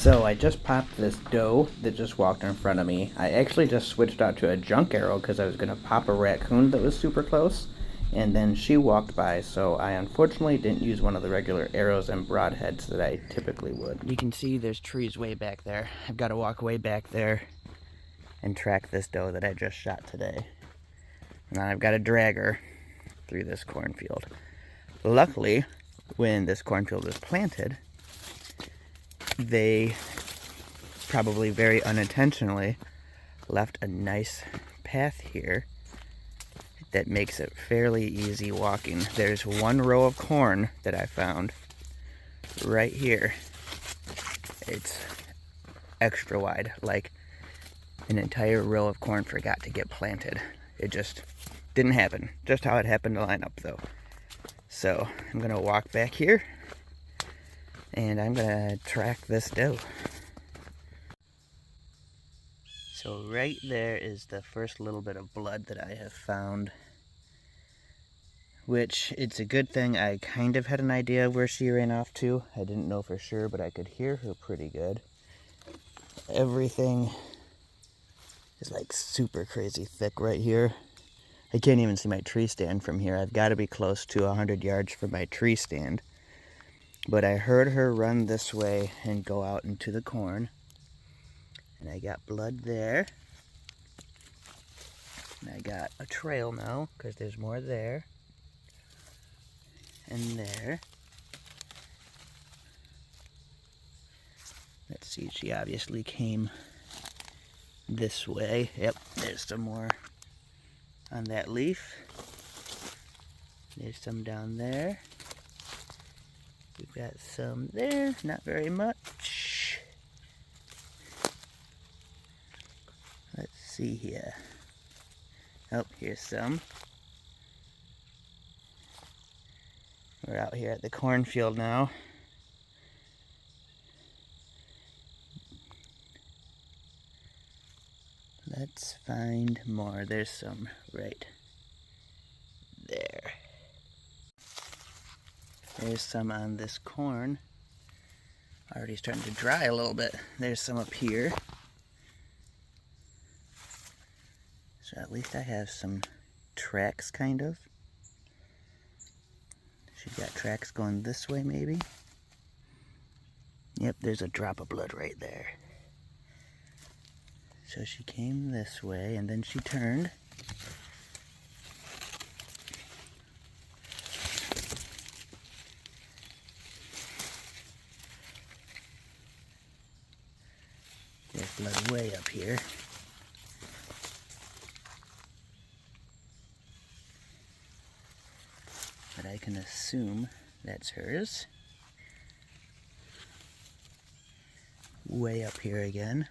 So I just popped this doe that just walked in front of me. I actually just switched out to a junk arrow because I was going to pop a raccoon that was super close. And then she walked by, so I unfortunately didn't use one of the regular arrows and broadheads that I typically would. You can see there's trees way back there. I've got to walk way back there and track this doe that I just shot today. And then I've got to drag her through this cornfield. Luckily, when this cornfield was planted, they probably very unintentionally left a nice path here that makes it fairly easy walking. There's one row of corn that I found right here. It's extra wide, like an entire row of corn forgot to get planted. It just didn't happen. Just how it happened to line up though. So I'm gonna walk back here and I'm gonna track this doe. So right there is the first little bit of blood that I have found, which it's a good thing. I kind of had an idea of where she ran off to. I didn't know for sure, but I could hear her pretty good. Everything is like super crazy thick right here. I can't even see my tree stand from here. I've got to be close to 100 yards from my tree stand. But I heard her run this way and go out into the corn. And I got blood there. And I got a trail now, because there's more there. And there. Let's see, she obviously came this way. Yep, there's some more on that leaf. There's some down there. We've got some there, not very much. Let's see here. Oh, here's some. We're out here at the cornfield now. Let's find more. There's some right there. There's some on this corn. Already starting to dry a little bit. There's some up here. So at least I have some tracks, kind of. She's got tracks going this way, maybe. Yep, there's a drop of blood right there. So she came this way, and then she turned. There's blood way up here. But I can assume that's hers. Way up here again.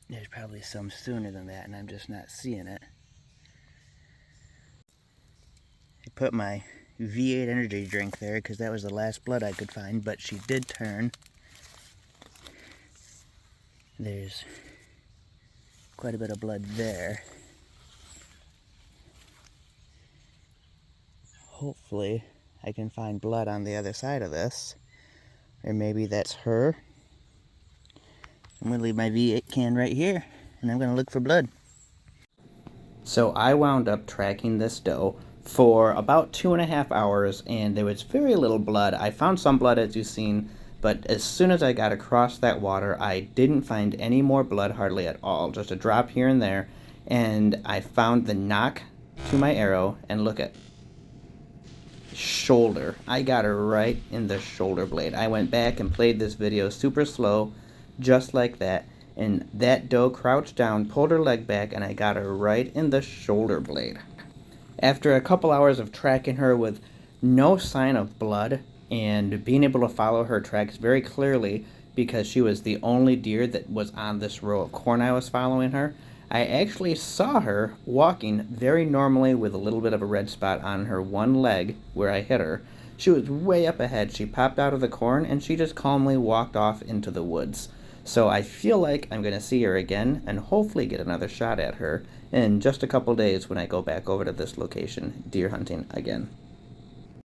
There's probably some sooner than that, and I'm just not seeing it. I put my V8 energy drink there because that was the last blood I could find, but she did turn. There's quite a bit of blood there. Hopefully I can find blood on the other side of this. Or maybe that's her. I'm going to leave my V8 can right here, and I'm going to look for blood. So I wound up tracking this doe for about 2.5 hours, and there was very little blood. I found some blood, as you've seen, but as soon as I got across that water, I didn't find any more blood hardly at all. Just a drop here and there, and I found the knock to my arrow, and look at shoulder. I got her right in the shoulder blade. I went back and played this video super slow, just like that, and that doe crouched down, pulled her leg back, and I got her right in the shoulder blade. After a couple hours of tracking her with no sign of blood and being able to follow her tracks very clearly because she was the only deer that was on this row of corn I was following her, I actually saw her walking very normally with a little bit of a red spot on her one leg where I hit her. She was way up ahead. She popped out of the corn and she just calmly walked off into the woods. So I feel like I'm going to see her again and hopefully get another shot at her in just a couple days when I go back over to this location deer hunting again.